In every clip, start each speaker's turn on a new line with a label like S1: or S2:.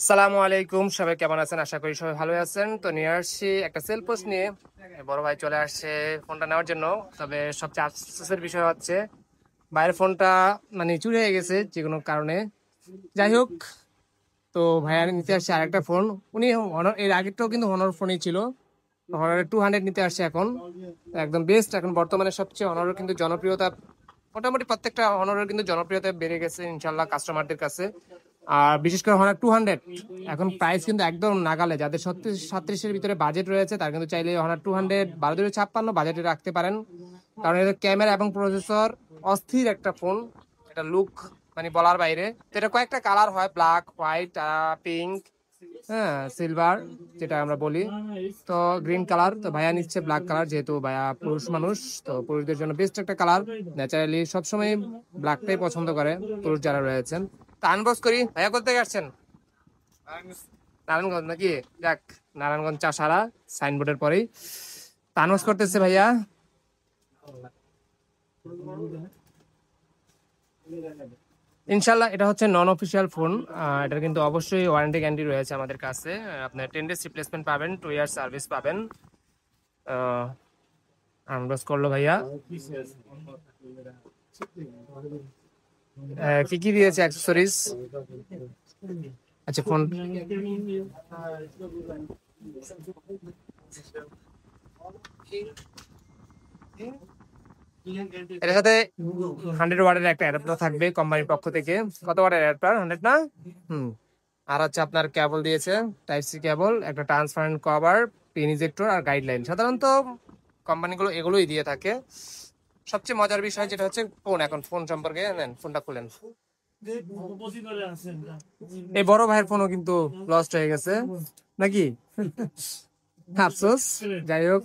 S1: সালামু আলাইকুম, সবাই কেমন আছেন? আশা করি সবাই ভালো আছেন। তো নিয়ে আসছি একটা সেল পোস্ট নিয়ে। বড় ভাই চলে আসছে ফোনটা নেওয়ার জন্য। তবে সবচেয়ে আফসোসের বিষয় হচ্ছে ভাইয়ের ফোনটা মানে চুরি হয়ে গেছে যে কোনো কারণে। যাই হোক, তো ভাইয়া নিতে আসছে আরেকটা ফোন। উনি এর আগেরটাও কিন্তু হনর ফোনই ছিল। হনারের 200 নিতে আসছে এখন। একদম বেস্ট এখন বর্তমানে সবচেয়ে হনরের কিন্তু জনপ্রিয়তা মোটামুটি প্রত্যেকটা হনরের কিন্তু জনপ্রিয়তা বেড়ে গেছে ইনশাল্লাহ কাস্টমারদের কাছে। আর বিশেষ করে হনার 200 এখন প্রাইস কিন্তু একদম নাগালে। যাদের 37-37-এর ভিতরে বাজেট রয়েছে তারা কিন্তু চাইলে হনার 200 12-56 বাজেটে রাখতে পারেন। কারণ এর ক্যামেরা এবং প্রসেসর অস্থির একটা ফোন। এটা লুক মানে বলার বাইরে। তো এটা কয়েকটা কালার হয়, ব্ল্যাক, হোয়াইট, পিঙ্ক, হ্যাঁ, সিলভার যেটা আমরা বলি। তো গ্রিন কালার, তো ভাইয়া নিচ্ছে ব্ল্যাক কালার, যেহেতু ভাইয়া পুরুষ মানুষ। তো পুরুষদের জন্য বেস্ট একটা কালার। ন্যাচারালি সবসময় ব্ল্যাকটাই পছন্দ করে পুরুষ যারা রয়েছেন। তো আনবক্স করি। ভাইয়া কোথায় আসছেন? নারায়ণগঞ্জ নাকি? যাক, নারায়ণগঞ্জ চাষারা সাইনবোর্ডের পরেই তো আনবক্স করতেছে ভাইয়া। ইনশাল্লাহ এটা হচ্ছে নন অফিসিয়াল ফোন। এটার কিন্তু অবশ্যই ওয়ারেন্টি গ্যারান্টি রয়েছে আমাদের কাছে। আপনার 10 ডেজ রিপ্লেসমেন্ট পাবেন, 2 ইয়ার সার্ভিস পাবেন। আনবক্স করলো ভাইয়া। কি কি দিয়েছে অ্যাক্সেসরিজ? আচ্ছা, ফোন এর সাথে 100 ওয়াটের একটা অ্যাডাপ্টার থাকবে কোম্পানির পক্ষ থেকে। কত ওয়াটের অ্যাডাপ্টার? 100 না? হুম। আর হচ্ছে আপনার কেবল দিয়েছে, টাইপ সি কেবল, একটা ট্রান্সপারেন্ট কভার, পিন ইজেক্টর আর গাইডলাইন। সাধারণত কোম্পানিগুলো এগুলোই দিয়ে থাকে। সবচেয়ে মজার বিষয় যেটা হচ্ছে ফোন, এখন ফোন সম্পর্কে নেন, ফোনটা খুলেন। এই বড় ভাইয়ের ফোনও কিন্তু লস্ট হয়ে গেছে নাকি? আফসোস। যাই হোক,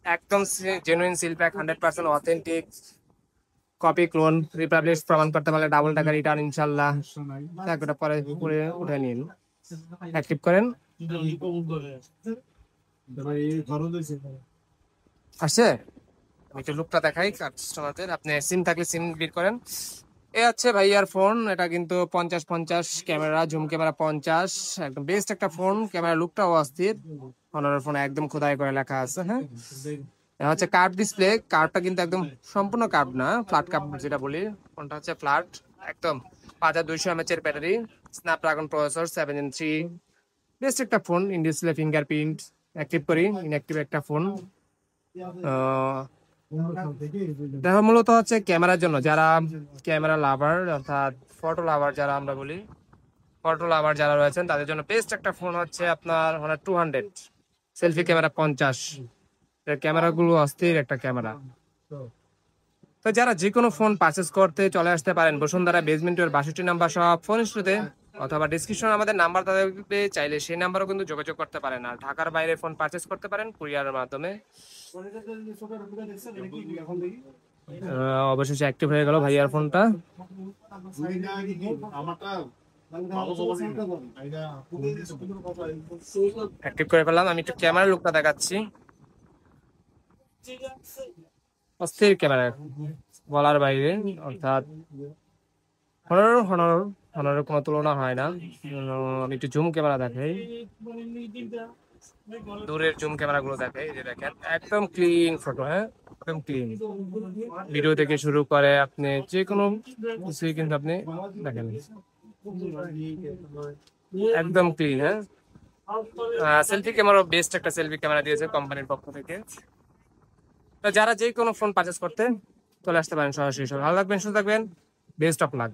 S1: একদম genuine seal pack, 100% authentic copy clone republish প্রমাণ করতে পারলে ডাবল টাকা রিটার্ন ইনশাল্লাহ। দেখ, ওটা পরে পরে উঠে নিন, অ্যাক্টিভ করেন। আসছে, আমি একটু লুকটা দেখাই কাস্টমারদের। আপনি সিম থাকলে সিম বের করেন। এ হচ্ছে ভাইয়ার ফোন। এটা কিন্তু 50-50 ক্যামেরা, জুম ক্যামেরা 50, একদম বেস্ট একটা ফোন। ক্যামেরা লুকটাও অস্থির। অনারের ফোনে একদম খোদাই করে লেখা আছে। হ্যাঁ, এটা হচ্ছে কার্ভ ডিসপ্লে। কার্ভটা কিন্তু একদম সম্পূর্ণ কার্ভ না, ফ্ল্যাট কার্ভ যেটা বলি। ফোনটা হচ্ছে ফ্ল্যাট একদম। 5200 mAh এর battery, Snapdragon processor 7 Gen 3। Best একটা phone. In display fingerprint. Active করি, ইনঅ্যাক্টিভ একটা ফোন। দেখো, মূলত হচ্ছে ক্যামেরার জন্য, যারা ক্যামেরা লাভার অর্থাৎ ফটো লাভার যারা আমরা বলি, ফটো লাভার যারা রয়েছেন তাদের জন্য বেস্ট একটা ফোন হচ্ছে আপনার হনার 200। সেলফি ক্যামেরা 50, ক্যামেরা গুলো অস্থির একটা ক্যামেরা। তো যারা যে কোনো ফোন পারচেস করতে চলে আসতে পারেন বসুন্ধরা বেসমেন্টের 62 নাম্বার সব ফোন স্টুতে, অথবা ডিসক্রিপশন আমাদের নাম্বার থাকবে, চাইলে সেই নাম্বারও কিন্তু যোগাযোগ করতে পারেন। আর ঢাকার বাইরে ফোন পারচেস করতে পারেন কুরিয়ারের মাধ্যমে। অবশেষে অ্যাক্টিভ হয়ে গেল ভাইয়ার ফোনটা। অ্যাক্টিভ করে ফেললাম। আমি একটু ক্যামেরার লুকটা দেখাচ্ছি। অস্থির ক্যামেরা, বলার বাইরে। অর্থাৎ হনারের কোনো তুলনা হয় না। আমি একটু জুম ক্যামেরা দেখাই, দূরের জুম ক্যামেরা গুলো দেখাই। এই যে দেখেন, একদম ক্লিন ফটো। হ্যাঁ, একদম ক্লিন। ভিডিও থেকে শুরু করে আপনি যে কোনো কিছুই কিন্তু আপনি দেখেন, একদম ক্লিন। হ্যাঁ, সেলফি ক্যামেরা বেস্ট একটা সেলফি ক্যামেরা দিয়েছে কোম্পানির পক্ষ থেকে। তো যারা যে কোনো ফোন পারচেস করতে চলে আসতে পারেন সরাসরি। ভালো থাকবেন, সুস্থ থাকবেন, বেস্ট অফ লাক।